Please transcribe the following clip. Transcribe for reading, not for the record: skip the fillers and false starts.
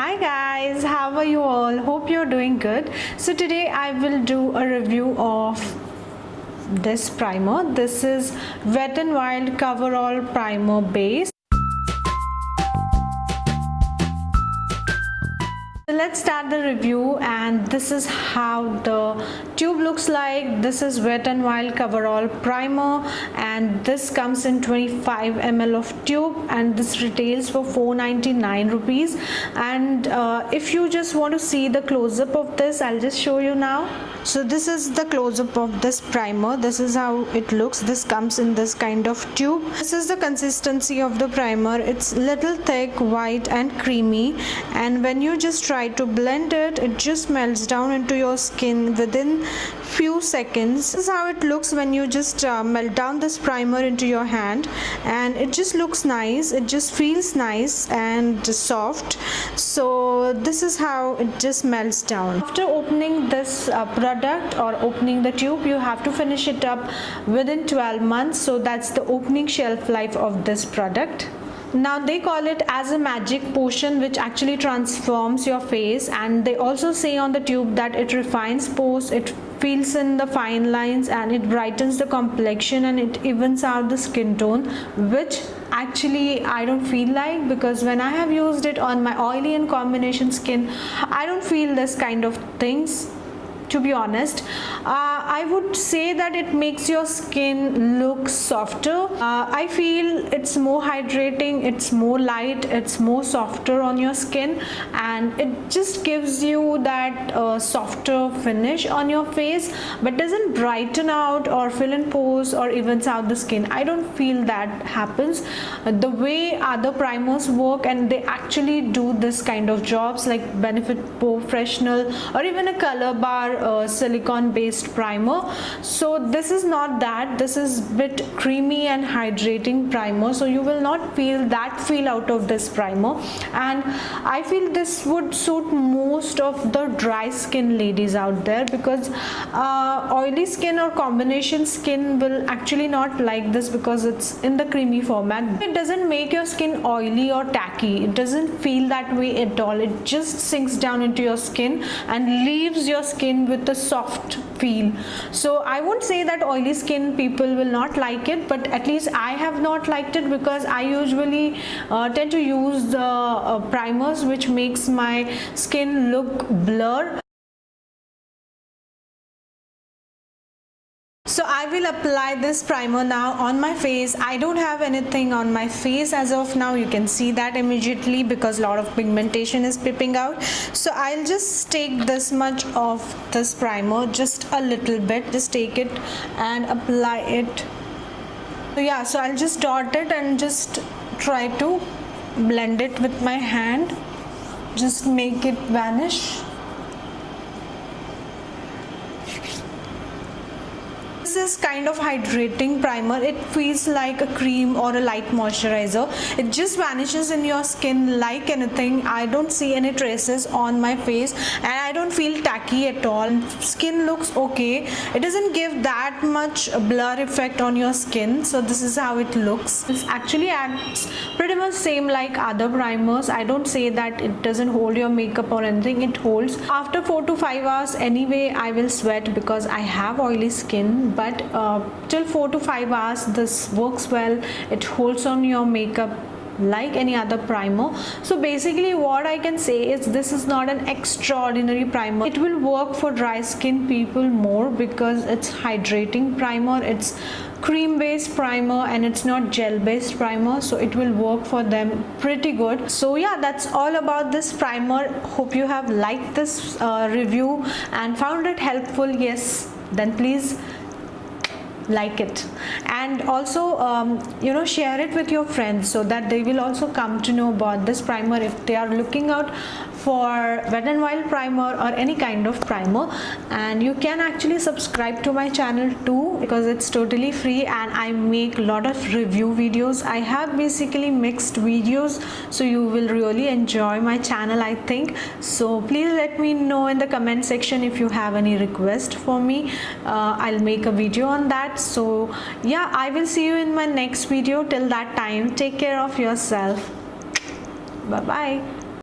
Hi guys, how are you all? Hope you're doing good. So today I will do a review of this primer. This is Wet n Wild CoverAll Primer Base. So let's start the review, and this is how the tube looks like. This is Wet n Wild CoverAll Primer, and this comes in 25 ml of tube, and this retails for 499 rupees. And if you just want to see the close-up of this, I'll just show you now. So this is the close-up of this primer. This is how it looks. This comes in this kind of tube. This is the consistency of the primer. It's little thick, white and creamy, and when you just try to blend it, it just melts down into your skin within few seconds. This is how it looks when you just melt down this primer into your hand, and it just looks nice. It just feels nice and soft. So this is how it just melts down. After opening this product or opening the tube, you have to finish it up within 12 months. So that's the opening shelf life of this product. Now they call it as a magic potion which actually transforms your face, and they also say on the tube that it refines pores, it fills in the fine lines, and it brightens the complexion, and it evens out the skin tone, which actually I don't feel like, because when I have used it on my oily and combination skin, I don't feel this kind of things. To be honest, I would say that it makes your skin look softer. I feel it's more hydrating, it's more light, it's more softer on your skin, and it just gives you that softer finish on your face, but doesn't brighten out or fill in pores or evens out the skin. I don't feel that happens the way other primers work, and they actually do this kind of jobs like Benefit Pore Freshener or even a color bar silicone based primer. So this is not that. This is bit creamy and hydrating primer, so you will not feel that feel out of this primer, and I feel this would suit most of the dry skin ladies out there, because oily skin or combination skin will actually not like this because it's in the creamy format. It doesn't make your skin oily or tacky. It doesn't feel that way at all. It just sinks down into your skin and leaves your skin with a soft feel. So I won't say that oily skin people will not like it, but at least I have not liked it, because I usually tend to use the primers which makes my skin look blur. So I will apply this primer now on my face. I don't have anything on my face as of now. You can see that immediately because a lot of pigmentation is peeping out. So I'll just take this much of this primer, just a little bit. Just take it and apply it. So yeah, so I'll just dot it and just try to blend it with my hand. Just make it vanish. This is kind of hydrating primer. It feels like a cream or a light moisturizer. It just vanishes in your skin like anything. I don't see any traces on my face, and I don't feel tacky at all. Skin looks okay. It doesn't give that much blur effect on your skin. So this is how it looks. This actually acts pretty much same like other primers. I don't say that it doesn't hold your makeup or anything. It holds. After 4 to 5 hours anyway, I will sweat because I have oily skin, but till 4 to 5 hours this works well. It holds on your makeup like any other primer. So basically what I can say is this is not an extraordinary primer. It will work for dry skin people more because it's hydrating primer, it's cream based primer, and it's not gel based primer, so it will work for them pretty good. So yeah, that's all about this primer. Hope you have liked this review and found it helpful. Yes, then please like it, and also you know, share it with your friends so that they will also come to know about this primer if they are looking out for Wet n Wild primer or any kind of primer. And you can actually subscribe to my channel too, because it's totally free, and I make a lot of review videos. I have basically mixed videos, so you will really enjoy my channel, I think. So please let me know in the comment section if you have any request for me. I'll make a video on that. So yeah, I will see you in my next video. Till that time, take care of yourself. Bye bye.